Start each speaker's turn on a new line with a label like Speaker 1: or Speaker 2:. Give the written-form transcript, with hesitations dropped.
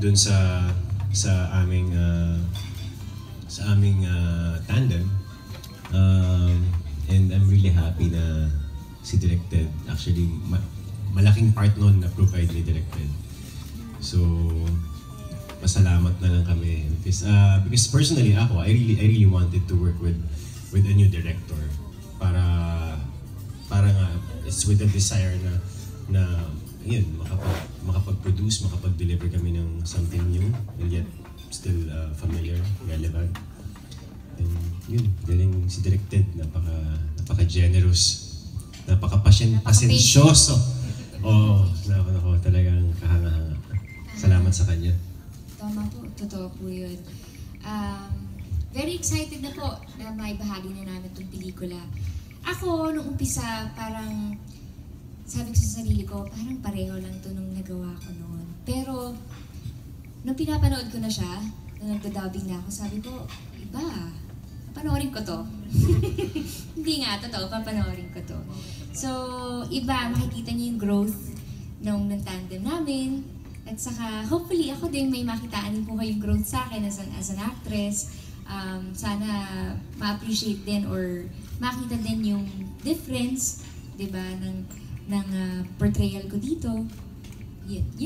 Speaker 1: dun sa aming tandem. And I'm really happy na si Direk Ted, actually malaking part nun na provide ni Direk Ted. So pasalamat na lang kami because personally ako, I really wanted to work with a new director para nga it's with a desire na yun, makapag-produce, makapag-deliver kami ng something new and yet still familiar, relevant. And yun, galing si Direk Ted, napaka-generous, napaka-pasensyoso. Oo, nako, talagang kahanga-hanga. Salamat sa kanya.
Speaker 2: Tama po, totoo po yun. Very excited na po na may bahagi na namin itong pelikula. Ako, nung umpisa, parang sabi ko sa sarili ko, parang pareho lang ito nung nagawa ko noon. Pero, nung pinapanood ko na siya, nung nagda-dubbing na ako, sabi ko, iba, panoorin ko to. Hindi nga, totoo, papanoorin ko to. So, iba, makikita niyo yung growth ng tandem namin. At saka, hopefully, ako din may makitaan din po kayong growth sa akin as an actress. Sana ma-appreciate din or makita din yung difference, di ba, ng portrayal ko dito. Yun lang.